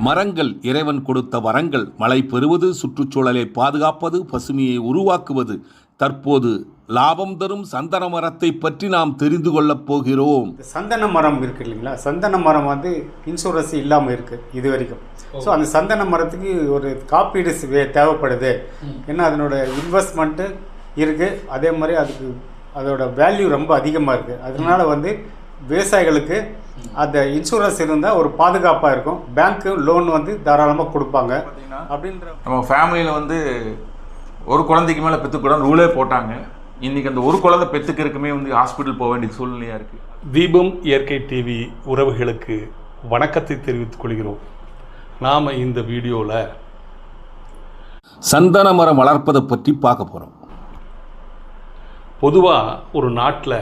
மரங்கள் இறைவன் கொடுத்த வரங்கள். மழை பெறுவது, சுற்றுச்சூழலை பாதுகாப்பது, பசுமையை உருவாக்குவது. தற்போது லாபம் தரும் சந்தன மரத்தை பற்றி நாம் தெரிந்து கொள்ளப் போகிறோம். சந்தன மரம் இருக்குது இல்லைங்களா, சந்தன மரம் வந்து இன்சூரன்ஸ் இல்லாமல் இருக்குது இது வரைக்கும். ஸோ அந்த சந்தன மரத்துக்கு ஒரு காப்பீடு தேவைப்படுது. ஏன்னா அதனோட இன்வெஸ்ட்மெண்ட்டு இருக்குது, அதே மாதிரி அதுக்கு அதோட வேல்யூ ரொம்ப அதிகமாக இருக்குது. அதனால வந்து விவசாயிகளுக்கு அந்த இன்சூரன்ஸ் இருந்தால் ஒரு பாதுகாப்பாக இருக்கும். பேங்க்கு லோன் வந்து தாராளமாக கொடுப்பாங்க. அப்படின்ற நம்ம ஃபேமிலியில் வந்து ஒரு குழந்தைக்கு மேலே பெற்றுக்கூடாது ரூலே போட்டாங்க. இன்றைக்கி அந்த ஒரு குழந்தை பெற்றுக்கிறதுக்குமே வந்து ஹாஸ்பிட்டல் போக வேண்டிய சூழ்நிலையாக இருக்குது. தீபம் இயற்கை டிவி உறவுகளுக்கு வணக்கத்தை தெரிவித்துக் கொள்கிறோம். நாம் இந்த வீடியோவில் சந்தன மரம் வளர்ப்பதை பற்றி பார்க்க போகிறோம். பொதுவாக ஒரு நாட்டில்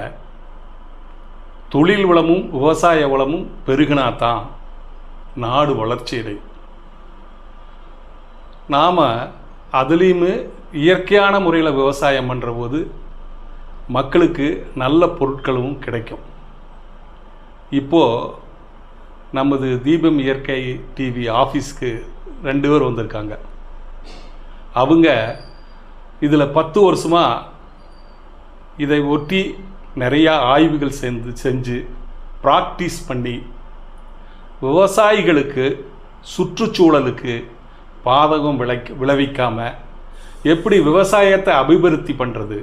தொழில் வளமும் விவசாய வளமும் பெருகினா தான் நாடு வளர்ச்சி அடையும். நாம் அதுலேயுமே இயற்கையான முறையில் விவசாயம் பண்ணுற போது மக்களுக்கு நல்ல பொருட்களும் கிடைக்கும். இப்போது நமது தீபம் இயற்கை டிவி ஆஃபீஸ்க்கு 2 பேர் வந்திருக்காங்க. அவங்க இதில் 10 வருஷமாக இதை ஒட்டி நிறையா ஆய்வுகள் செஞ்சு ப்ராக்டிஸ் பண்ணி விவசாயிகளுக்கு சுற்றுச்சூழலுக்கு பாதகம் விளைவிக்காமல் எப்படி விவசாயத்தை அபிவிருத்தி பண்ணுறது,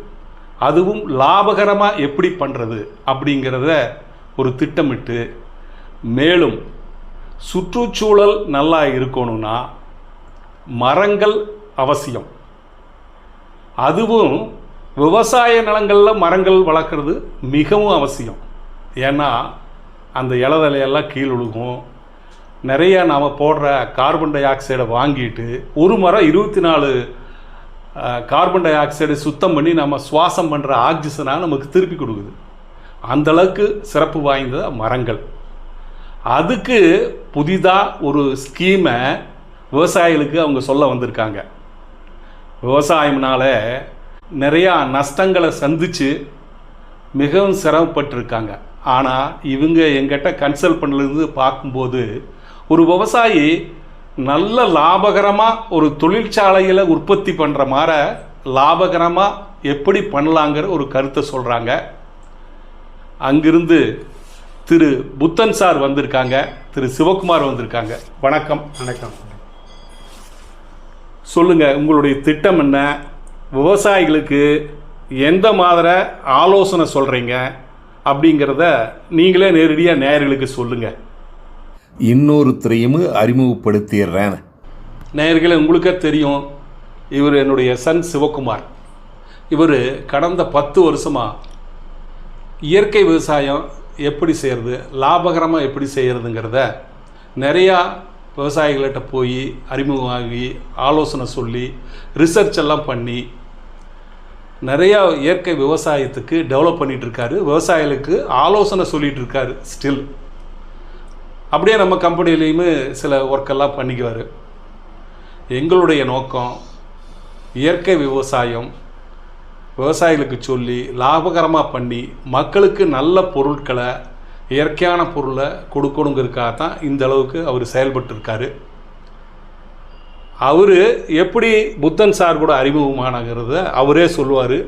அதுவும் லாபகரமாக எப்படி பண்ணுறது அப்படிங்கிறத ஒரு திட்டமிட்டு, மேலும் சுற்றுச்சூழல் நல்லா இருக்கணும்னா மரங்கள் அவசியம். அதுவும் விவசாய நிலங்களில் மரங்கள் வளர்க்குறது மிகவும் அவசியம். ஏன்னா அந்த இலதலையெல்லாம் கீழ் விழுகும். நிறையா நாம் போடுற கார்பன் டை ஆக்சைடை வாங்கிட்டு ஒரு மரம் 24 கார்பன் டை ஆக்சைடை சுத்தம் பண்ணி நம்ம சுவாசம் பண்ணுற ஆக்சிஜனாக நமக்கு திருப்பி கொடுக்குது. அந்தளவுக்கு சிறப்பு வாய்ந்த மரங்கள். அதுக்கு புதிதாக ஒரு ஸ்கீமை விவசாயிகளுக்கு அவங்க சொல்ல வந்திருக்காங்க. விவசாயம்னால நிறையா நஷ்டங்களை சந்தித்து மிகவும் சிரமப்பட்டிருக்காங்க. ஆனால் இவங்க எங்கிட்ட கன்சல்ட் பண்ணலேருந்து பார்க்கும்போது ஒரு விவசாயி நல்ல லாபகரமாக ஒரு தொழிற்சாலையில் உற்பத்தி பண்ணுற மாதிரி லாபகரமாக எப்படி பண்ணலாங்கிற ஒரு கருத்தை சொல்கிறாங்க. அங்கிருந்து திரு புத்தன் சார் வந்திருக்காங்க, திரு சிவகுமார் வந்திருக்காங்க. வணக்கம். வணக்கம். சொல்லுங்கள், உங்களுடைய திட்டம் என்ன? விவசாயிகளுக்கு எந்த மாதிரி ஆலோசனை சொல்கிறீங்க அப்படிங்கிறத நீங்களே நேரடியாக நேயர்களுக்கு சொல்லுங்கள். இன்னொருத்தரையும் அறிமுகப்படுத்திடுறேன். நேயர்களே, உங்களுக்கே தெரியும், இவர் என்னுடைய சன் சிவகுமார். இவர் கடந்த 10 வருஷமாக இயற்கை விவசாயம் எப்படி செய்கிறது, லாபகரமாக எப்படி செய்கிறதுங்கிறத நிறையா விவசாயிகள்கிட்ட போய் அறிமுகமாகி ஆலோசனை சொல்லி ரிசர்ச் எல்லாம் பண்ணி நிறையா இயற்கை விவசாயத்துக்கு டெவலப் பண்ணிகிட்ருக்காரு. விவசாயிகளுக்கு ஆலோசனை சொல்லிகிட்ருக்காரு. ஸ்டில் அப்படியே நம்ம கம்பெனிலேயுமே சில ஒர்க்கெல்லாம் பண்ணிக்குவார். எங்களுடைய நோக்கம் இயற்கை விவசாயம் விவசாயிகளுக்கு சொல்லி லாபகரமாக பண்ணி மக்களுக்கு நல்ல பொருட்களை, இயற்கையான பொருளை கொடுக்கணுங்கிறதுக்காக தான் இந்த அளவுக்கு அவர் செயல்பட்டுருக்காரு. அவர் எப்படி புத்தன் சார் கூட அறிமுகமானங்கிறத அவரே சொல்லுவார்.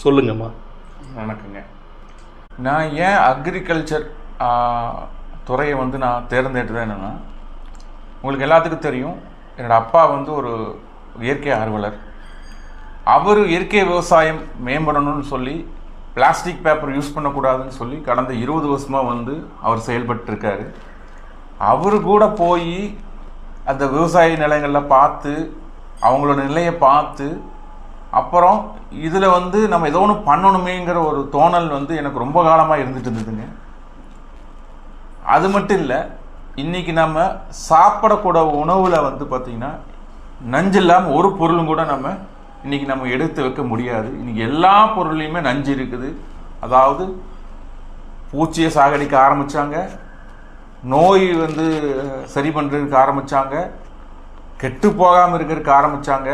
சொல்லுங்கம்மா. வணக்கங்க. நான் ஏன் அக்ரிகல்ச்சர் துறையை வந்து நான் தேர்ந்தெடுத்தது என்னென்னா, உங்களுக்கு எல்லாத்துக்கும் தெரியும், என்னோடய அப்பா வந்து ஒரு இயற்கை ஆர்வலர். அவர் இயற்கை விவசாயம் மேம்படணும்னு சொல்லி பிளாஸ்டிக் பேப்பர் யூஸ் பண்ணக்கூடாதுன்னு சொல்லி கடந்த 20 வருஷமாக வந்து அவர் செயல்பட்டுருக்காரு. அவர் கூட போய் அந்த விவசாய நிலங்களில் பார்த்து அவங்களோட நிலையை பார்த்து அப்புறம் இதில் வந்து நம்ம ஏதோ ஒன்று பண்ணணுமேங்கிற ஒரு தோணல் வந்து எனக்கு ரொம்ப காலமாக இருந்துட்டு இருந்ததுங்க. அது மட்டும் இல்லை, இன்றைக்கி நம்ம சாப்பிடக்கூட உணவில் வந்து பார்த்திங்கன்னா நஞ்சு இல்லாமல் ஒரு பொருளும் கூட இன்றைக்கி நம்ம எடுத்து வைக்க முடியாது. இன்றைக்கி எல்லா பொருள்லையுமே நஞ்சு இருக்குது. அதாவது பூச்சியை சாகடிக்க ஆரம்பித்தாங்க, நோய் வந்து சரி பண்ணுறதுக்கு ஆரம்பித்தாங்க, கெட்டு போகாமல் இருக்கிறதுக்கு ஆரம்பித்தாங்க.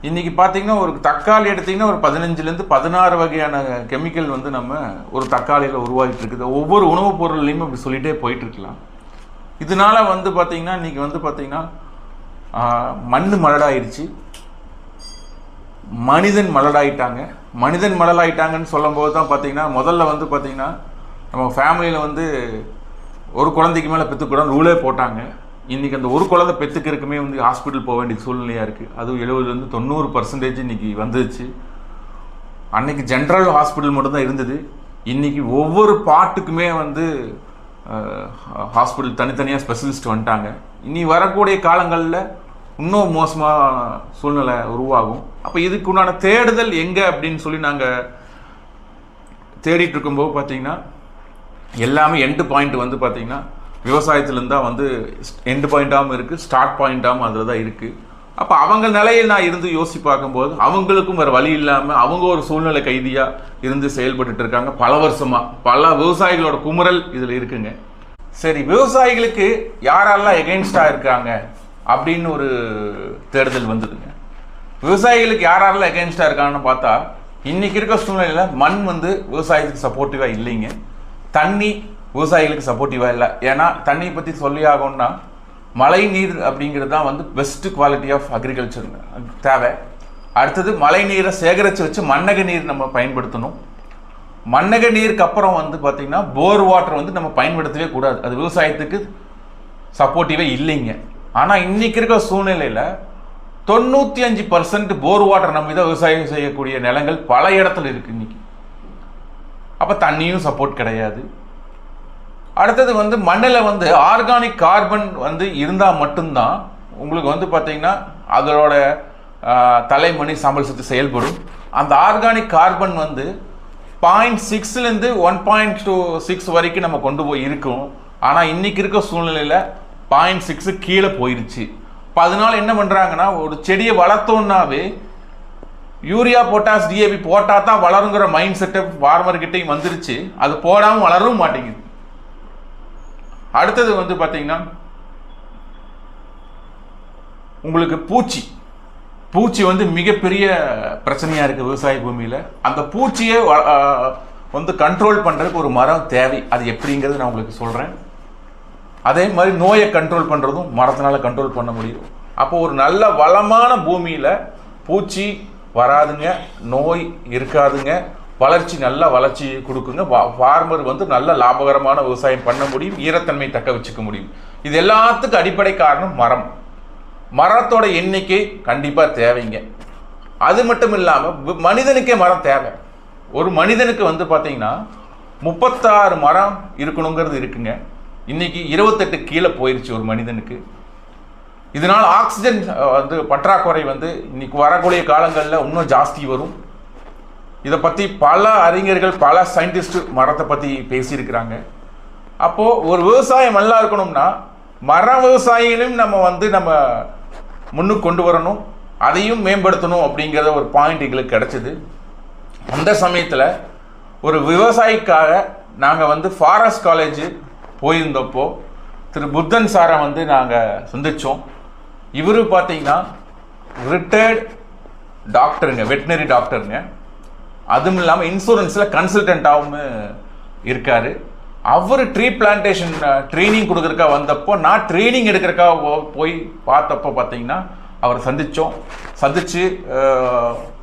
இன்றைக்கி பார்த்திங்கன்னா ஒரு தக்காளி எடுத்திங்கன்னா ஒரு 15லேருந்து 16 வகையான கெமிக்கல் வந்து நம்ம ஒரு தக்காளியில் உருவாகிட்டு இருக்குது. ஒவ்வொரு உணவுப் பொருள்லையும் அப்படி சொல்லிகிட்டே போயிட்டுருக்கலாம். இதனால வந்து பார்த்தீங்கன்னா இன்றைக்கி வந்து பார்த்தீங்கன்னா மண் மலடாயிருச்சு, மனிதன் மலடாயிட்டாங்க. மனிதன் மலடாயிட்டாங்கன்னு சொல்லும்போது தான் பார்த்தீங்கன்னா முதல்ல வந்து பார்த்தீங்கன்னா நம்ம ஃபேமிலியில் வந்து ஒரு குழந்தைக்கு மேலே பெற்றுக்கூடாது ரூலே போட்டாங்க. இன்றைக்கி அந்த ஒரு குழந்தை பெற்றுக்கிறதுக்குமே வந்து ஹாஸ்பிட்டல் போக வேண்டிய சூழ்நிலையாக இருக்குது. அதுவும் 70-90% இன்றைக்கி வந்துச்சு. அன்றைக்கி ஜென்ரல் ஹாஸ்பிட்டல் மட்டும்தான் இருந்தது. இன்றைக்கி ஒவ்வொரு பாட்டுக்குமே வந்து ஹாஸ்பிட்டல் தனித்தனியாக ஸ்பெஷலிஸ்ட் வந்துட்டாங்க. இனி வரக்கூடிய காலங்களில் இன்னும் மோசமாக சூழ்நிலை உருவாகும். அப்போ இதுக்கு உண்டான தேடுதல் எங்கே அப்படின்னு சொல்லி நாங்கள் தேடிட்டு இருக்கும்போது பார்த்தீங்கன்னா எல்லாமே எண்டு பாயிண்ட் வந்து பார்த்தீங்கன்னா விவசாயத்துலேருந்து தான் வந்து எண்டு பாயிண்ட்டாகவும் இருக்குது, ஸ்டார்ட் பாயிண்ட்டாகவும் அதில் தான் இருக்குது. அப்போ அவங்க நிலையில் நான் இருந்து யோசிச்சு பார்க்கும்போது அவங்களுக்கும் வேறு வழி இல்லாமல் அவங்க ஒரு சூழ்நிலை கைதியாக இருந்து செயல்பட்டு இருக்காங்க பல வருஷமாக. பல விவசாயிகளோட குமுறல் இதில் இருக்குங்க. சரி, விவசாயிகளுக்கு யாரெல்லாம் எகெயின்ஸ்டாக இருக்காங்க அப்படின்னு ஒரு தேடுதல் வந்ததுங்க. விவசாயிகளுக்கு யாரெல்லாம் எகெயின்ஸ்டாக இருக்காங்கன்னு பார்த்தா இன்றைக்கி இருக்க சூழ்நிலையில் மண் வந்து விவசாயத்துக்கு சப்போர்ட்டிவாக இல்லைங்க. தண்ணி விவசாயிகளுக்கு சப்போர்ட்டிவாக இல்லை. ஏன்னா தண்ணியை பற்றி சொல்லி ஆகணும்னா மழை நீர் அப்படிங்கிறது தான் வந்து பெஸ்ட்டு குவாலிட்டி ஆஃப் அக்ரிகல்ச்சர் தேவை. அடுத்தது மழை நீரை சேகரித்து வச்சு மண்ணக நீர் நம்ம பயன்படுத்தணும். மண்ணக நீருக்கு அப்புறம் வந்து பார்த்திங்கன்னா போர் வாட்டர் வந்து நம்ம பயன்படுத்தவே கூடாது, அது விவசாயத்துக்கு சப்போர்ட்டிவே இல்லைங்க. ஆனால் இன்றைக்கி இருக்கிற சூழ்நிலையில் 95% போர் வாட்டர் நம்பி தான் விவசாயம் செய்யக்கூடிய நிலங்கள் பல இடத்துல இருக்குது இன்றைக்கி. அப்போ தண்ணியும் சப்போர்ட் கிடையாது. அடுத்தது வந்து மண்ணில் வந்து ஆர்கானிக் கார்பன் வந்து இருந்தால் மட்டும்தான் உங்களுக்கு வந்து பார்த்திங்கன்னா அதோட தலைமணி சாம்பல் சத்து செயல்படும். அந்த ஆர்கானிக் கார்பன் வந்து 0.6லேருந்து 1.26 வரைக்கும் நம்ம கொண்டு போய் இருக்கோம். ஆனால் இன்றைக்கி இருக்க சூழ்நிலையில் 0.6 கீழே போயிடுச்சு. இப்போ அதனால என்ன பண்ணுறாங்கன்னா ஒரு செடியை வளர்த்தோன்னாவே யூரியா பொட்டாஸ் டிஏபி போட்டால் தான் வளருங்கிற மைண்ட் செட்டை ஃபார்மர்கிட்டையும் வந்துருச்சு. அது போடாமல் வளரவும் மாட்டேங்குது. அடுத்தது வந்து பார்த்தீங்கன்னா உங்களுக்கு பூச்சி வந்து மிகப்பெரிய பிரச்சனையாக இருக்குது விவசாய பூமியில். அந்த பூச்சியை வந்து கண்ட்ரோல் பண்ணுறதுக்கு ஒரு மரம் தேவை. அது எப்படிங்கிறது நான் உங்களுக்கு சொல்கிறேன். அதே மாதிரி நோயை கண்ட்ரோல் பண்ணுறதும் மரத்தினால கண்ட்ரோல் பண்ண முடியும். அப்போ ஒரு நல்ல வளமான பூமியில் பூச்சி வராதுங்க, நோய் இருக்காதுங்க, நல்ல வளர்ச்சி கொடுக்குங்க. ஃபார்மர் வந்து நல்ல லாபகரமான விவசாயம் பண்ண முடியும், ஈரத்தன்மை தக்க வச்சுக்க முடியும். இது எல்லாத்துக்கும் அடிப்படை காரணம் மரம். மரத்தோட எண்ணிக்கை கண்டிப்பாக தேவைங்க. அது மட்டும் இல்லாமல் மனிதனுக்கே மரம் தேவை. ஒரு மனிதனுக்கு வந்து பார்த்தீங்கன்னா 36 மரம் இருக்கணுங்கிறது இருக்குங்க. இன்னைக்கு 28 கீழே போயிடுச்சு ஒரு மனிதனுக்கு. இதனால் ஆக்சிஜன் வந்து பற்றாக்குறை வந்து இன்னைக்கு வரக்கூடிய காலங்களில் இன்னும் ஜாஸ்தி வரும். இதை பற்றி பல அறிஞர்கள் பல சயின்டிஸ்ட் மரத்தை பற்றி பேசியிருக்கிறாங்க. அப்போது ஒரு விவசாயம் நல்லா இருக்கணும்னா மர விவசாயிகளையும் நம்ம முன்னுக்கு கொண்டு வரணும், அதையும் மேம்படுத்தணும் அப்படிங்கிறத ஒரு பாயிண்ட் எங்களுக்கு கிடச்சிது. அந்த சமயத்தில் ஒரு விவசாயிக்காக நாங்கள் வந்து ஃபாரஸ்ட் காலேஜ் போயிருந்தப்போ திரு புத்தன் சாரை வந்து நாங்கள் சந்தித்தோம். இவர் பார்த்தீங்கன்னா ரிட்டையர்டு டாக்டருங்க, வெட்டினரி டாக்டருங்க. அதுவும் இல்லாமல் இன்சூரன்ஸில் கன்சல்டண்ட்டாகவும் இருக்கார். அவர் ட்ரீ பிளான்டேஷன் ட்ரைனிங் கொடுக்குறக்கா வந்தப்போ நான் ட்ரைனிங் எடுக்கிறக்கா போய் பார்த்தப்போ பார்த்தீங்கன்னா அவரை சந்தித்து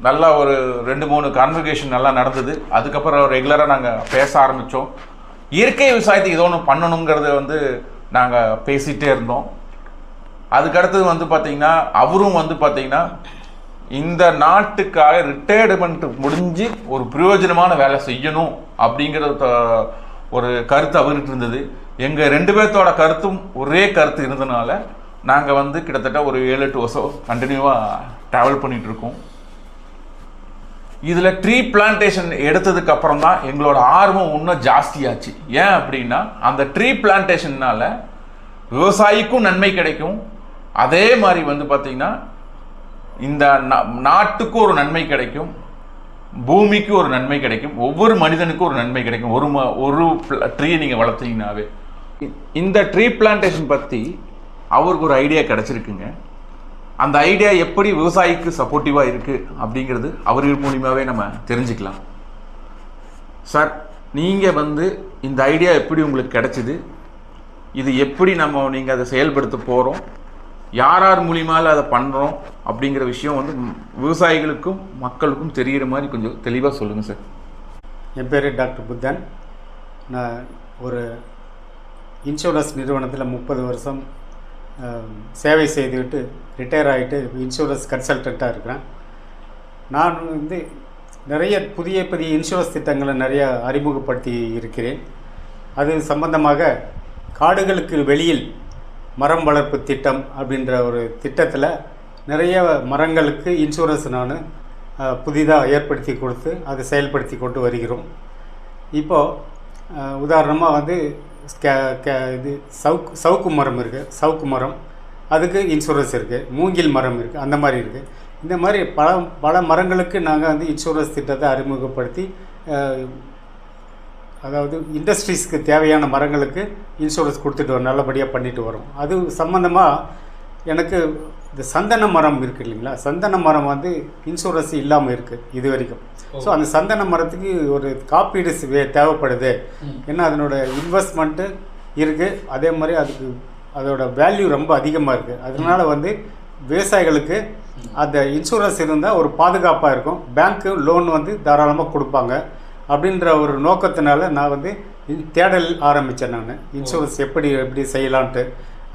நல்லா ஒரு 2-3 கான்வர்சேஷன் நல்லா நடந்தது. அதுக்கப்புறம் ரெகுலராக நாங்கள் பேச ஆரம்பித்தோம். இயற்கை விவசாயத்துக்கு ஏதோ ஒன்று பண்ணணுங்கிறத வந்து நாங்கள் பேசிகிட்டே இருந்தோம். அதுக்கடுத்தது வந்து பார்த்திங்கன்னா அவரும் வந்து பார்த்திங்கன்னா இந்த நாட்டுக்காக ரிட்டையர்மெண்ட் முடிஞ்சு ஒரு பிரயோஜனமான வேலை செய்யணும் அப்படிங்கிற ஒரு கருத்து அவர்கிட்ட இருந்தது. எங்கள் 2 பேர்த்தோட கருத்தும் ஒரே கருத்து இருந்ததுனால நாங்கள் வந்து கிட்டத்தட்ட ஒரு 7-8 வருஷம் கண்டினியூவாக ட்ராவல் பண்ணிகிட்ருக்கோம். இதில் ட்ரீ பிளான்டேஷன் எடுத்ததுக்கு அப்புறம் தான் எங்களோட ஆர்வம் இன்னும் ஜாஸ்தியாச்சு. ஏன் அப்படின்னா அந்த ட்ரீ பிளான்டேஷன்னால் விவசாயிக்கும் நன்மை கிடைக்கும், அதே மாதிரி வந்து பார்த்திங்கன்னா இந்த நாட்டுக்கும் ஒரு நன்மை கிடைக்கும், பூமிக்கு ஒரு நன்மை கிடைக்கும், ஒவ்வொரு மனிதனுக்கும் ஒரு நன்மை கிடைக்கும். ஒரு ட்ரீ நீங்கள் வளர்த்தீங்கன்னாவே. இந்த ட்ரீ பிளான்டேஷன் பற்றி அவருக்கு ஒரு ஐடியா கிடச்சிருக்குங்க. அந்த ஐடியா எப்படி விவசாயிக்கு சப்போர்ட்டிவாக இருக்குது அப்படிங்கிறது அவர் மூலியமாகவே நம்ம தெரிஞ்சுக்கலாம். சார், நீங்கள் வந்து இந்த ஐடியா எப்படி உங்களுக்கு கிடச்சிது, இது எப்படி நீங்கள் அதை செயல்படுத்த போகிறோம், யார் யார் மூலியமால அதை பண்ணுறோம் அப்படிங்கிற விஷயம் வந்து விவசாயிகளுக்கும் மக்களுக்கும் தெரிகிற மாதிரி கொஞ்சம் தெளிவாக சொல்லுங்கள் சார். என் பேர் டாக்டர் புத்தன். நான் ஒரு இன்சூரன்ஸ் நிறுவனத்தில் 30 வருஷம் சேவை செய்துவிட்டு ரிட்டையர் ஆகிட்டு இன்சூரன்ஸ் கன்சல்டண்ட்டாக இருக்கிறேன். நான் வந்து நிறைய புதிய இன்சூரன்ஸ் திட்டங்களை நிறைய அறிமுகப்படுத்தி இருக்கிறேன். அது சம்பந்தமாக காடுகளுக்கு வெளியில் மரம் வளர்ப்பு திட்டம் அப்படின்ற ஒரு திட்டத்தில் நிறைய மரங்களுக்கு இன்சூரன்ஸ் நான் புதிதாக ஏற்படுத்தி கொடுத்து அதை செயல்படுத்தி கொண்டு வருகிறோம். இப்போது உதாரணமாக வந்து இது சவுக்கு மரம் இருக்குது, சவுக்கு மரம் அதுக்கு இன்சூரன்ஸ் இருக்குது, மூங்கில் மரம் இருக்குது, அந்த மாதிரி இருக்குது. இந்த மாதிரி பல மரங்களுக்கு நாங்கள் வந்து இன்சூரன்ஸ் திட்டத்தை அறிமுகப்படுத்தி அதாவது இண்டஸ்ட்ரீஸ்க்கு தேவையான மரங்களுக்கு இன்சூரன்ஸ் கொடுத்துட்டு வரோம், நல்லபடியாக பண்ணிட்டு வரோம். அது சம்மந்தமாக எனக்கு இந்த சந்தன மரம் இருக்குது இல்லைங்களா, சந்தன மரம் வந்து இன்சூரன்ஸ் இல்லாமல் இருக்குது இது வரைக்கும். ஸோ அந்த சந்தன மரத்துக்கு ஒரு காப்பீடு தேவைப்படுது. ஏன்னா அதனோட இன்வெஸ்ட்மெண்ட்டு இருக்குது, அதே மாதிரி அதோட வேல்யூ ரொம்ப அதிகமாக இருக்குது. அதனால் வந்து விவசாயிகளுக்கு அந்த இன்சூரன்ஸ் இருந்தால் ஒரு பாதுகாப்பாக இருக்கும். பேங்க்கு லோன் வந்து தாராளமாக கொடுப்பாங்க. அப்படின்ற ஒரு நோக்கத்தினால நான் வந்து தேடல் ஆரம்பித்தேன். நான் இன்சூரன்ஸ் எப்படி செய்யலான்ட்டு.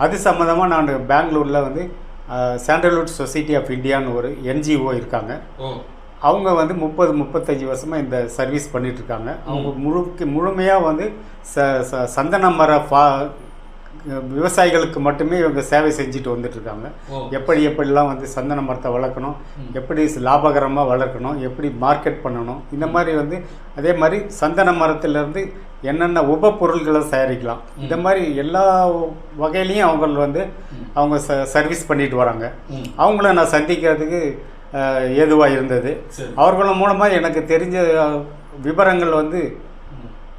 அது சம்மந்தமாக நான் பெங்களூரில் வந்து சாண்டல்வுட் சொசைட்டி ஆஃப் இந்தியான்னு ஒரு NGO இருக்காங்க. அவங்க வந்து 30-35 வருஷமாக இந்த சர்வீஸ் பண்ணிகிட்ருக்காங்க. அவங்க முழுமையாக வந்து சந்தன மர விவசாயிகளுக்கு மட்டுமே இவங்க சேவை செஞ்சுட்டு வந்துட்டுருக்காங்க. எப்படிலாம் வந்து சந்தன மரத்தை வளர்க்கணும், எப்படி லாபகரமாக வளர்க்கணும், எப்படி மார்க்கெட் பண்ணணும், இந்த மாதிரி வந்து அதே மாதிரி சந்தன மரத்துலேருந்து என்னென்ன உபப்பொருள்களை தயாரிக்கலாம், இந்த மாதிரி எல்லா வகையிலையும் அவங்க சர்வீஸ் பண்ணிட்டு வராங்க. அவங்கள நான் சந்திக்கிறதுக்கு ஏதுவாக இருந்தது. அவர்கள் மூலமாக எனக்கு தெரிஞ்ச விவரங்கள் வந்து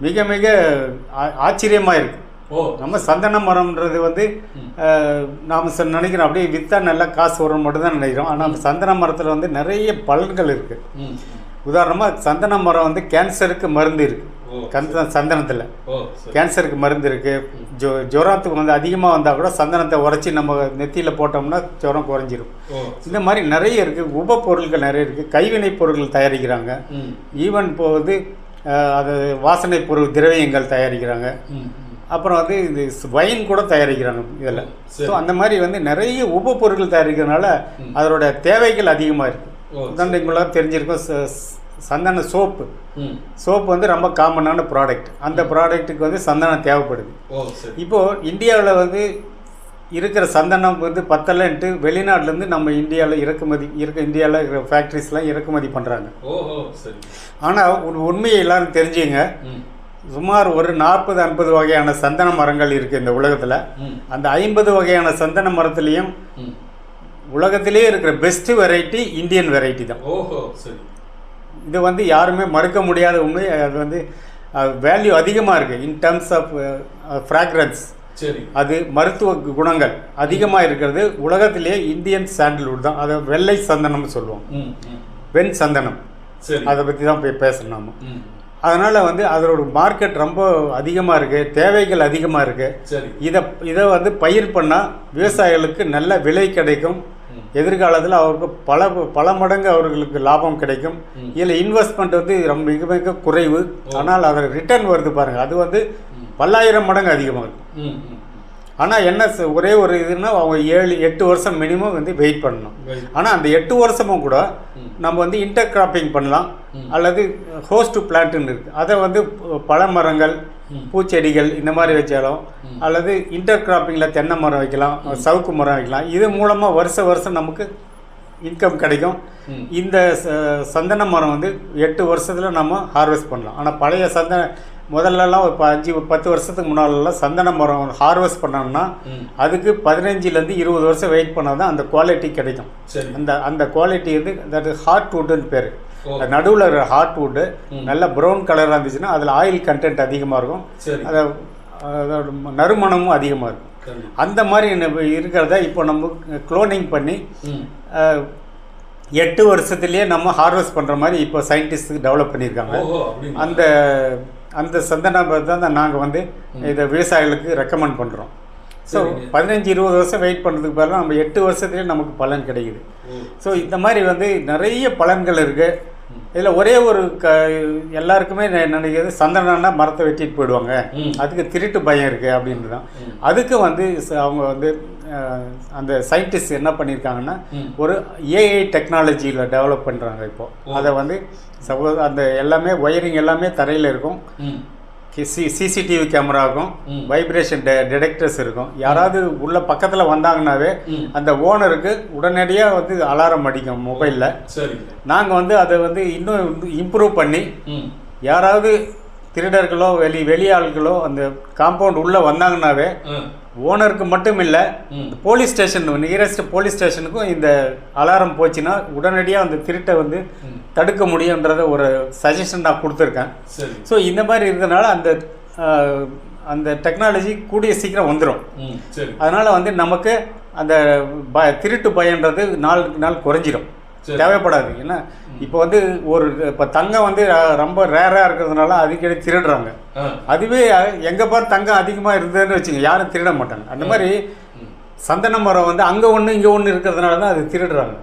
மிக மிக ஆச்சரியமாக இருக்குது. நம்ம சந்தன மரம்ன்றது வந்து நாம் நினைக்கிறோம் அப்படியே விற்றா நல்லா காசு வரும் மட்டும்தான் நினைக்கிறோம். ஆனால் சந்தன மரத்தில் வந்து நிறைய பலன்கள் இருக்குது. உதாரணமாக சந்தன மரம் வந்து கேன்சருக்கு மருந்து இருக்குது. சந்தனத்தில் கேன்சருக்கு மருந்து இருக்குது. ஜுரத்துக்கு வந்து அதிகமாக வந்தால் கூட சந்தனத்தை உரைச்சி நம்ம நெத்தியில் போட்டோம்னா ஜுரம் குறைஞ்சிரும். இந்த மாதிரி நிறைய இருக்குது. உபப்பொருட்கள் நிறைய இருக்குது. கைவினை பொருட்கள் தயாரிக்கிறாங்க. ஈவன் இப்போ வந்து அது வாசனை பொருள் திரவியங்கள் தயாரிக்கிறாங்க. அப்புறம் வந்து இது வைன் கூட தயாரிக்கிறாங்க இதில். ஸோ அந்த மாதிரி வந்து நிறைய உபப்பொருட்கள் தயாரிக்கிறதுனால அதோட தேவைகள் அதிகமாக இருக்குது. உதாரணங்களாக தெரிஞ்சிருக்கும் சந்தன சோப்பு வந்து ரொம்ப காமனான ப்ராடக்ட். அந்த ப்ராடக்ட்டுக்கு வந்து சந்தனம் தேவைப்படுது. இப்போது இந்தியாவில் வந்து இருக்கிற சந்தனம் வந்து பத்தலைன்ட்டு வெளிநாட்டிலேருந்து நம்ம இந்தியாவில் இந்தியாவில் இருக்கிற ஃபேக்ட்ரிஸ்லாம் இறக்குமதி பண்ணுறாங்க. ஆனால் ஒரு உண்மையை எல்லாரும் தெரிஞ்சுங்க, சுமார் ஒரு 40-50 வகையான சந்தன மரங்கள் இருக்குது இந்த உலகத்தில். அந்த 50 வகையான சந்தன மரத்துலேயும் உலகத்திலே இருக்கிற பெஸ்ட் வெரைட்டி இந்தியன் வெரைட்டி தான். இது வந்து யாருமே மறுக்க முடியாத உண்மை. அது வந்து வேல்யூ அதிகமாக இருக்குது இன் டர்ம்ஸ் ஆஃப் ஃப்ராக்ரன்ஸ். அது மருத்துவ குணங்கள் அதிகமாக இருக்கிறது உலகத்திலேயே இந்தியன் சாண்டல்வுட் தான். அதை வெள்ளை சந்தனம்னு சொல்லுவோம், வெண் சந்தனம். அதை பற்றி தான் போய் பேசணும் நாம. அதனால் வந்து அதோட மார்க்கெட் ரொம்ப அதிகமாக இருக்குது, தேவைகள் அதிகமாக இருக்குது. இதை வந்து பயிர் பண்ணால் விவசாயிகளுக்கு நல்ல விலை கிடைக்கும். எதிர்காலத்தில் அவருக்கு பல மடங்கு அவர்களுக்கு லாபம் கிடைக்கும். இதில் இன்வெஸ்ட்மெண்ட் வந்து ரொம்ப மிக மிக குறைவு. ஆனால் அதில் ரிட்டர்ன் வருது பாருங்கள், அது வந்து 10,000 மடங்கு அதிகமாக இருக்கும். ஆனால் என்ன ஒரே ஒரு இதுன்னா அவங்க 7-8 வருஷம் மினிமம் வந்து வெயிட் பண்ணணும். ஆனால் அந்த 8 வருஷமும் கூட நம்ம வந்து இன்டர் கிராப்பிங் பண்ணலாம். அல்லது ஹோஸ்ட் பிளான்ட்டுன்னு இருக்குது, அதை வந்து பழமரங்கள் பூச்செடிகள் இந்த மாதிரி வச்சாலும், அல்லது இன்டர் கிராப்பிங்கில் தென்னை மரம் வைக்கலாம், சவுக்கு மரம் வைக்கலாம். இது மூலமாக வருஷம் நமக்கு இன்கம் கிடைக்கும். இந்த சந்தன மரம் வந்து 8 வருஷத்தில் நம்ம ஹார்வெஸ்ட் பண்ணலாம். ஆனால் பழைய முதல்லலாம் ஒரு 5-10 வருஷத்துக்கு முன்னாலெல்லாம் சந்தன மரம் ஹார்வெஸ்ட் பண்ணோம்னா அதுக்கு 15-20 வருஷம் வெயிட் பண்ணால் தான் அந்த குவாலிட்டி கிடைக்கும். அந்த குவாலிட்டி வந்து தட் ஹார்ட் வுட்டுன்னு பேர். நடுவில் இருக்கிற ஹார்ட் வுட்டு நல்ல ப்ரௌன் கலராக இருந்துச்சுன்னா அதில் ஆயில் கண்டென்ட் அதிகமாக இருக்கும், அதோட நறுமணமும் அதிகமாக இருக்கும். அந்த மாதிரி இருக்கிறத இப்போ நம்ம குளோனிங் பண்ணி 8 வருஷத்துலேயே நம்ம ஹார்வெஸ்ட் பண்ணுற மாதிரி இப்போ சயின்டிஸ்ட் டெவலப் பண்ணியிருக்காங்க. அந்த அந்த சந்தன மரத்தை தான் நாங்கள் வந்து இதை விவசாயிகளுக்கு ரெக்கமெண்ட் பண்ணுறோம். ஸோ 15-20 வருஷம் வெயிட் பண்ணுறதுக்கு பதிலாக நம்ம 8 வருஷத்துலேயே நமக்கு பலன் கிடைக்குது. ஸோ இந்த மாதிரி வந்து நிறைய பலன்கள் இருக்குது. இதில் ஒரே ஒரு எல்லாருக்குமே நினைக்கிறது சந்தனம்னா மரத்தை வெட்டிட்டு போயிடுவாங்க, அதுக்கு திருட்டு பயம் இருக்குது அப்படின்ட்டு தான். அதுக்கு வந்து அவங்க வந்து அந்த சயின்டிஸ்ட் என்ன பண்ணியிருக்காங்கன்னா ஒரு ஏஐ டெக்னாலஜியில் டெவலப் பண்ணுறாங்க இப்போது. அதை வந்து அந்த எல்லாமே ஒயரிங் எல்லாமே தரையில் இருக்கும், சிசிடிவி கேமரா இருக்கும், வைப்ரேஷன் டிடெக்டர்ஸ் இருக்கும். யாராவது உள்ள பக்கத்தில் வந்தாங்கன்னாவே அந்த ஓனருக்கு உடனடியாக வந்து அலாரம் அடிக்கும் மொபைலில். நாங்கள் வந்து அதை வந்து இன்னும் இம்ப்ரூவ் பண்ணி யாராவது திருடர்களோ வெளியாள்களோ அந்த காம்பவுண்ட் உள்ளே வந்தாங்கன்னாவே ஓனருக்கு மட்டும் இல்லை, போலீஸ் ஸ்டேஷன் நியரஸ்ட் போலீஸ் ஸ்டேஷனுக்கும் இந்த அலாரம் போச்சுன்னா உடனடியாக அந்த திருட்டை வந்து தடுக்க முடியுன்றத ஒரு சஜஷன் நான் கொடுத்துருக்கேன். ஸோ இந்த மாதிரி இருந்தனால அந்த டெக்னாலஜி கூடிய சீக்கிரம் வந்துடும். அதனால் வந்து நமக்கு அந்த திருட்டு பயன்றது நாளுக்கு நாள் குறைஞ்சிடும், தேவைப்படாது. ஏன்னா இப்போ வந்து இப்போ தங்கம் வந்து ரொம்ப ரேராக இருக்கிறதுனால அடிக்கடி திருடுறாங்க. அதுவே எங்கே பாரு தங்கம் அதிகமாக இருந்ததுன்னு வச்சுங்க, யாரும் திருட மாட்டாங்க. அந்த மாதிரி சந்தன மரம் வந்து அங்கே ஒன்று இங்கே ஒன்று இருக்கிறதுனால தான் அது திருடுறாங்க.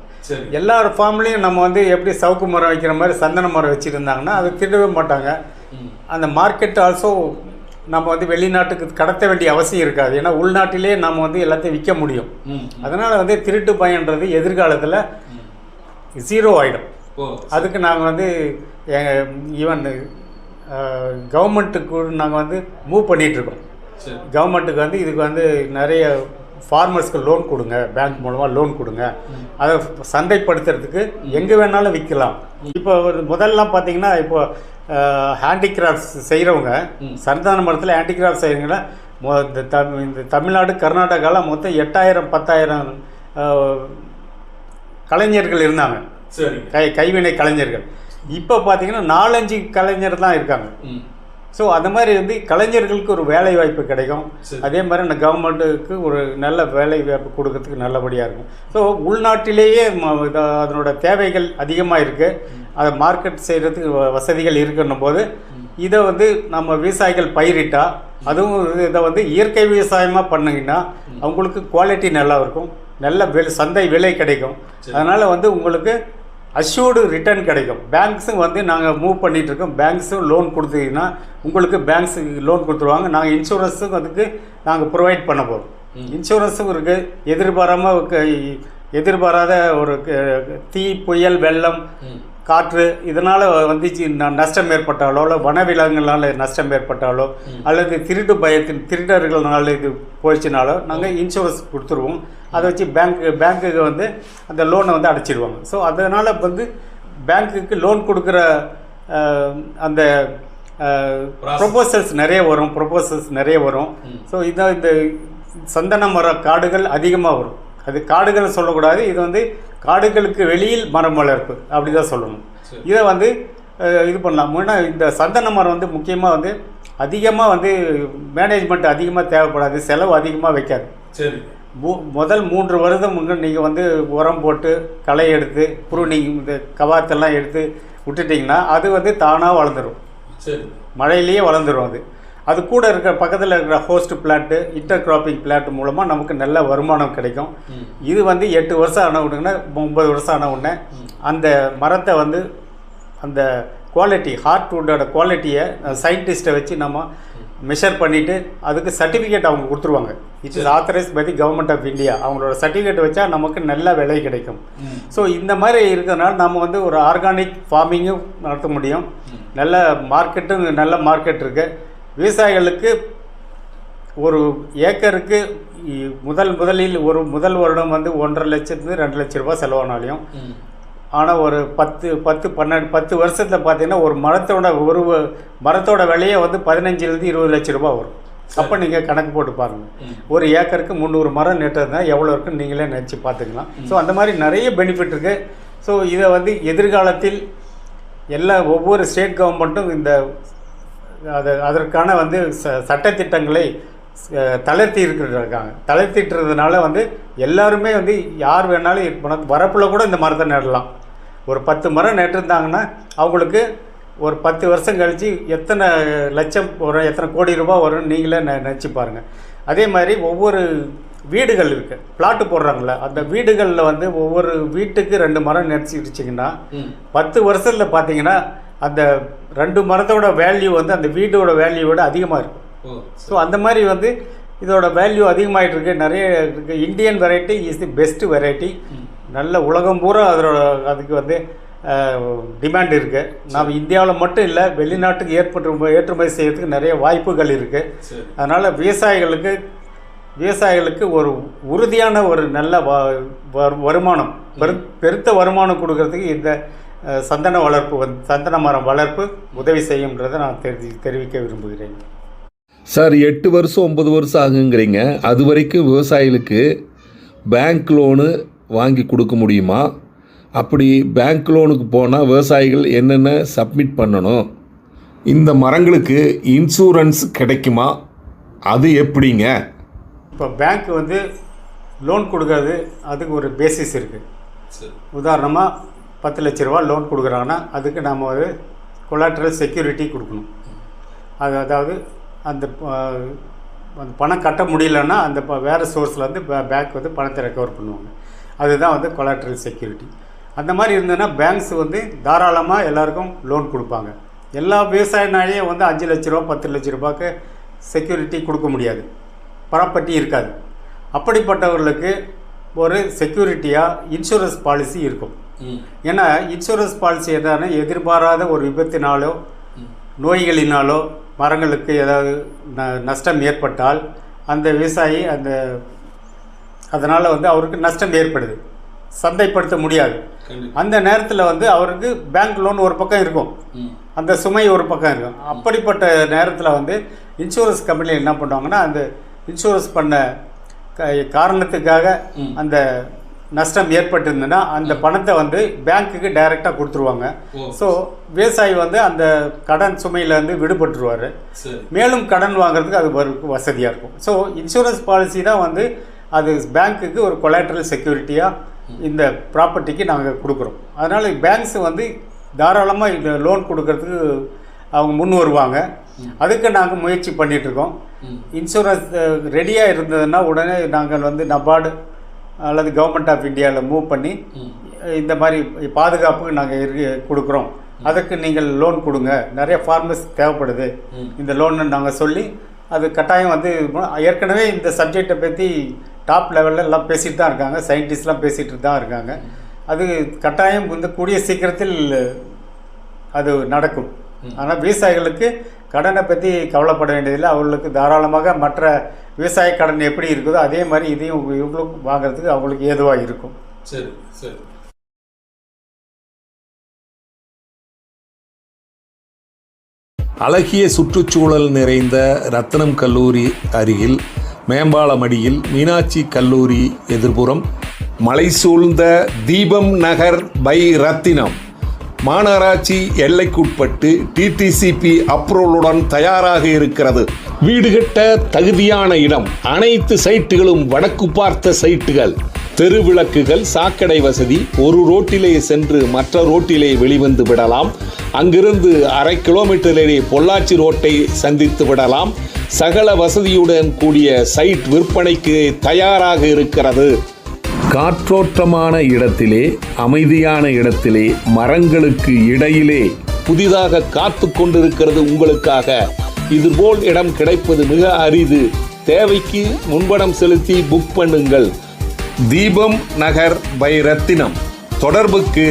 எல்லார் ஃபார்ம்லேயும் நம்ம வந்து எப்படி சவுக்கு மரம் வைக்கிற மாதிரி சந்தன மரம் வச்சுருந்தாங்கன்னா அது திருடவே மாட்டாங்க. அந்த மார்க்கெட் ஆல்சோ நம்ம வந்து வெளிநாட்டுக்கு கடத்த வேண்டிய அவசியம் இருக்காது. ஏன்னா உள்நாட்டிலே நம்ம வந்து எல்லாத்தையும் விற்க முடியும். அதனால் வந்து திருட்டு பயன்றது எதிர்காலத்தில் 0 ஆகிடும். அதுக்கு நாங்கள் வந்து ஈவன் கவர்மெண்ட்டுக்கு நாங்கள் வந்து மூவ் பண்ணிகிட்ருக்கோம். கவர்மெண்ட்டுக்கு வந்து இதுக்கு வந்து நிறைய ஃபார்மர்ஸ்க்கு லோன் கொடுங்க, பேங்க் மூலமாக லோன் கொடுங்க, அதை சந்தைப்படுத்துறதுக்கு எங்கே வேணாலும் விற்கலாம். இப்போ முதல்லாம் பார்த்தீங்கன்னா இப்போ ஹேண்டிகிராஃப்ட்ஸ் செய்கிறவங்க சந்தன மரத்தில் ஹேண்டிகிராஃப்ட் செய்கிறவங்கள இந்த தமிழ்நாடு கர்நாடகாவில் மொத்தம் 8000-10,000 கலைஞர்கள் இருந்தாங்க, கைவினை கலைஞர்கள். இப்போ பார்த்தீங்கன்னா 4-5 கலைஞர் தான் இருக்காங்க. ஸோ அந்த மாதிரி வந்து கலைஞர்களுக்கு ஒரு வேலை வாய்ப்பு கிடைக்கும். அதே மாதிரி அந்த கவர்மெண்ட்டுக்கு ஒரு நல்ல வேலை வாய்ப்பு கொடுக்கறதுக்கு நல்லபடியாக இருக்கும். ஸோ உள்நாட்டிலேயே அதனோட தேவைகள் அதிகமாக இருக்குது, அதை மார்க்கெட் செய்கிறதுக்கு வசதிகள் இருக்குன்னும் போது இதை வந்து நம்ம விவசாயிகள் பயிரிட்டால், அதுவும் இதை வந்து இயற்கை விவசாயமாக பண்ணிங்கன்னா அவங்களுக்கு குவாலிட்டி நல்லா இருக்கும், நல்ல சந்தை விலை கிடைக்கும். அதனால் வந்து உங்களுக்கு அஷ்யூர்டு ரிட்டர்ன் கிடைக்கும். பேங்க்ஸும் வந்து நாங்கள் மூவ் பண்ணிகிட்ருக்கோம். பேங்க்ஸும் லோன் கொடுத்தீங்கன்னா உங்களுக்கு பேங்க்ஸு லோன் கொடுத்துருவாங்க. நாங்கள் இன்சூரன்ஸும் அதுக்கு நாங்கள் ப்ரொவைட் பண்ண போகிறோம். இன்சூரன்ஸும் இருக்குது. எதிர்பாராத ஒரு தீ, புயல், வெள்ளம், காற்று இதனால் வந்துச்சு நஷ்டம் ஏற்பட்டாலோ, இல்லை வனவிலங்குகளால் நஷ்டம் ஏற்பட்டாலோ, அல்லது திருடர்களால் இது போயிடுச்சுனாலோ நாங்கள் இன்சூரன்ஸ் கொடுத்துருவோம். அதை வச்சு பேங்க்குக்கு வந்து அந்த லோனை வந்து அடைச்சிடுவாங்க. ஸோ அதனால் வந்து பேங்க்குக்கு லோன் கொடுக்குற அந்த ப்ரொபோசல்ஸ் நிறைய வரும். ஸோ இதான் இந்த சந்தன மர காடுகள் அதிகமாக வரும். அது காடுகள் சொல்லக்கூடாது, இது வந்து காடுகளுக்கு வெளியில் மரம் வளர்ப்பு அப்படி தான் சொல்லணும். இதை வந்து இது பண்ணலாம். முன்னா இந்த சந்தன மரம் வந்து முக்கியமாக வந்து அதிகமாக வந்து மேனேஜ்மெண்ட் அதிகமாக தேவைப்படாது, செலவு அதிகமாக வைக்காது. சரி, முதல் 3 வருடம் முன்னாடி நீங்கள் வந்து உரம் போட்டு களை எடுத்து ப்ரூனிங் இந்த கவாத்தெல்லாம் எடுத்து விட்டுட்டிங்கன்னா அது வந்து தானாக வளர்ந்துடும். சரி, மழையிலேயே வளர்ந்துடும். அது கூட இருக்கிற பக்கத்தில் இருக்கிற host plant, inter cropping plant மூலமாக நமக்கு நல்ல வருமானம் கிடைக்கும். இது வந்து 8 வருஷம் ஆன உடனே 9 வருஷம் ஆன உடனே அந்த மரத்தை வந்து அந்த குவாலிட்டி ஹார்ட்வுட்டோட குவாலிட்டியை சயின்டிஸ்ட்டை வச்சு நம்ம மெஷர் பண்ணிவிட்டு அதுக்கு சர்டிஃபிகேட் அவங்க கொடுத்துருவாங்க. It is authorised by the government of India. அவங்களோட சர்டிஃபிகேட் வச்சா நமக்கு நல்ல விலை கிடைக்கும். ஸோ இந்த மாதிரி இருக்கிறதுனால நம்ம வந்து ஒரு ஆர்கானிக் ஃபார்மிங்கும் நடத்த முடியும். நல்ல மார்க்கெட் இருக்குது. விவசாயிகளுக்கு ஒரு ஏக்கருக்கு முதலில் முதல் வருடம் வந்து 1.5 லட்சத்துலேருந்து 2 லட்ச ரூபா செலவானாலையும், ஆனால் ஒரு 10 வருஷத்தில் பார்த்தீங்கன்னா ஒரு மரத்தோட விலையே வந்து 15-20 லட்ச ரூபா வரும். அப்போ நீங்கள் கணக்கு போட்டு பாருங்கள், ஒரு ஏக்கருக்கு 300 மரம் நட்டுறதுனா எவ்வளோ இருக்குன்னு நீங்களே நினச்சி பார்த்துக்கலாம். ஸோ அந்த மாதிரி நிறைய பெனிஃபிட் இருக்குது. ஸோ இதை வந்து எதிர்காலத்தில் ஒவ்வொரு ஸ்டேட் கவர்மெண்ட்டும் அதற்கான வந்து சட்டத்திட்டங்களை தளர்த்திட்டுறதுனால வந்து எல்லாருமே வந்து யார் வேணாலும் வரப்பில் கூட இந்த மரத்தை நடலாம். ஒரு 10 மரம் நட்டிருந்தாங்கன்னா அவங்களுக்கு ஒரு 10 வருஷம் கழித்து எத்தனை லட்சம் வரும், எத்தனை கோடி ரூபாய் வரும்னு நீங்களே நினச்சி பாருங்கள். அதே மாதிரி ஒவ்வொரு வீடுகள் இருக்குது, பிளாட்டு போடுறாங்கள, அந்த வீடுகளில் வந்து ஒவ்வொரு வீட்டுக்கு 2 மரம் நடிச்சிருச்சிங்கன்னா 10 வருஷத்தில் பார்த்தீங்கன்னா அந்த 2 மரத்தோட வேல்யூ வந்து அந்த வீட்டோட வேல்யூவோட அதிகமாக இருக்கும். ஸோ அந்த மாதிரி வந்து இதோட வேல்யூ அதிகமாகிட்டு இருக்கு. நிறைய இருக்குது. Indian variety is the best variety. நல்ல உலகம் பூரா அதுக்கு வந்து டிமாண்ட் இருக்குது. நாம் இந்தியாவில் மட்டும் இல்லை, வெளிநாட்டுக்கு ஏற்றுமதி செய்யறதுக்கு நிறைய வாய்ப்புகள் இருக்குது. அதனால் விவசாயிகளுக்கு ஒரு உறுதியான ஒரு நல்ல வருமானம், பெருத்த வருமானம் கொடுக்கறதுக்கு இந்த சந்தன வளர்ப்பு சந்தன மரம் வளர்ப்பு உதவி செய்யும்ன்றதை நான் தெரிவிக்க விரும்புகிறேன். சார் 8 வருஷம் 9 வருஷம் ஆகுங்கிறீங்க. அது வரைக்கும் விவசாயிகளுக்கு பேங்க் லோனு வாங்கி கொடுக்க முடியுமா? அப்படி பேங்க் லோனுக்கு போனால் விவசாயிகள் என்னென்ன சப்மிட் பண்ணணும்? இந்த மரங்களுக்கு இன்சூரன்ஸ் கிடைக்குமா? அது எப்படிங்க? இப்போ பேங்க் வந்து லோன் கொடுக்கறது அதுக்கு ஒரு பேசிஸ் இருக்குது. உதாரணமாக 10 லட்ச ரூபா லோன் கொடுக்குறாங்கன்னா அதுக்கு நாம் ஒரு கொலாட்ரல் செக்யூரிட்டி கொடுக்கணும். அதாவது அந்த பணம் கட்ட முடியலன்னா அந்த வேறு சோர்ஸில் வந்து பேங்க் வந்து பணத்தை ரெக்கவர் பண்ணுவாங்க. அதுதான் வந்து கொலாட்ரல் செக்யூரிட்டி. அந்த மாதிரி இருந்ததுன்னா பேங்க்ஸ் வந்து தாராளமாக எல்லாருக்கும் லோன் கொடுப்பாங்க. எல்லா விவசாயினாலேயும் வந்து 5 லட்ச ரூபா 10 லட்ச ரூபாய்க்கு செக்யூரிட்டி கொடுக்க முடியாது, ப்ராப்பர்ட்டி இருக்காது. அப்படிப்பட்டவர்களுக்கு ஒரு செக்யூரிட்டியாக இன்சூரன்ஸ் பாலிசி இருக்கும். ஏன்னா இன்சூரன்ஸ் பாலிசி என்னன்னா எதிர்பாராத ஒரு விபத்தினாலோ நோய்களினாலோ மரங்களுக்கு ஏதாவது நஷ்டம் ஏற்பட்டால் அந்த விவசாயி அதனால் வந்து அவருக்கு நஷ்டம் ஏற்படுது, சந்தைப்படுத்த முடியாது. அந்த நேரத்தில் வந்து அவருக்கு பேங்க் லோன் ஒரு பக்கம் இருக்கும், அந்த சுமை ஒரு பக்கம் இருக்கும். அப்படிப்பட்ட நேரத்தில் வந்து இன்சூரன்ஸ் கம்பெனி என்ன பண்ணுவாங்கன்னா அந்த இன்சூரன்ஸ் பண்ண காரணத்துக்காக அந்த நஷ்டம் ஏற்பட்டிருந்ததுன்னா அந்த பணத்தை வந்து பேங்க்குக்கு டைரெக்டாக கொடுத்துருவாங்க. ஸோ விவசாயி வந்து அந்த கடன் சுமையிலேருந்து விடுபட்டுருவார். மேலும் கடன் வாங்குறதுக்கு அது வசதியாக இருக்கும். ஸோ இன்சூரன்ஸ் பாலிசி தான் வந்து அது பேங்க்குக்கு ஒரு கொலாட்ரல் செக்யூரிட்டியாக இந்த ப்ராப்பர்ட்டிக்கு நாங்கள் கொடுக்குறோம். அதனால் பேங்க்ஸ் வந்து தாராளமாக இந்த லோன் கொடுக்கறதுக்கு அவங்க முன் வருவாங்க. அதுக்கு நாங்கள் முயற்சி பண்ணிகிட்ருக்கோம். இன்சூரன்ஸ் ரெடியாக இருந்ததுன்னா உடனே நாங்கள் வந்து நபார்டு அல்லது கவர்மெண்ட் ஆஃப் இந்தியாவில் மூவ் பண்ணி இந்த மாதிரி பாதுகாப்புக்கு நாங்கள் கொடுக்குறோம், அதுக்கு நீங்கள் லோன் கொடுங்க, நிறைய ஃபார்மர்ஸ் தேவைப்படுது இந்த லோன்னு நாங்கள் சொல்லி அது கட்டாயம் வந்து ஏற்கனவே இந்த சப்ஜெக்டை பற்றி டாப் லெவலில் எல்லாம் பேசிகிட்டு தான் இருக்காங்க, சயின்டிஸ்ட்லாம் பேசிகிட்டு தான் இருக்காங்க. அது கட்டாயம் வந்து கூடிய சீக்கிரத்தில் அது நடக்கும். ஆனால் விவசாயிகளுக்கு கடனை பற்றி கவலைப்பட வேண்டியதில்லை. அவங்களுக்கு தாராளமாக மற்ற விவசாய கடன் எப்படி இருக்குதோ அதே மாதிரி இதையும் இவங்களுக்கு வாங்குறதுக்கு அவங்களுக்கு ஏதுவாக இருக்கும். சரி சரி. அழகிய சுற்றுச்சூழல் நிறைந்த ரத்னம் கல்லூரி அருகில் மேம்பாலமடியில் மீனாட்சி கல்லூரி எதிர்ப்புறம் மலை சூழ்ந்த தீபம் நகர் பை ரத்தினம் மாநகராட்சி எல்லைக்குட்பட்டு டிடிசிபி அப்ரூவலுடன் தயாராக இருக்கிறது. வீடு கட்ட தகுதியான இடம், அனைத்து சைட்டுகளும் வடக்கு பார்த்த சைட்டுகள், தெருவிளக்குகள், சாக்கடை வசதி, ஒரு ரோட்டிலே சென்று மற்ற ரோட்டிலே வெளிவந்து விடலாம். அங்கிருந்து 1/2 கிலோமீட்டரிலே பொள்ளாச்சி ரோட்டை சந்தித்து விடலாம். சகல வசதியுடன் கூடிய சைட் விற்பனைக்கு தயாராக இருக்கிறது. காற்றோட்டமான இடத்திலே, அமைதியான இடத்திலே, மரங்களுக்கு இடையிலே புதிதாக காத்து கொண்டிருக்கிறது உங்களுக்காக. இதுபோல் இடம் கிடைப்பது மிக அரிது. தேவைக்கு முன்பணம் செலுத்தி புக் பண்ணுங்கள். தீபம் நகர் பை ரத்தினம். தொடர்புக்கு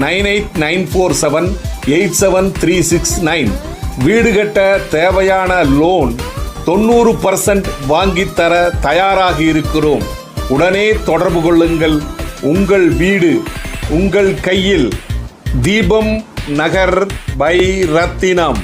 9894787369. வீடு கட்ட தேவையான லோன் 90% வாங்கித்தர தயாராக இருக்கிறோம். உடனே தொடர்பு கொள்ளுங்கள். உங்கள் வீடு உங்கள் கையில். தீபம் நகர் பை ரத்தினம்.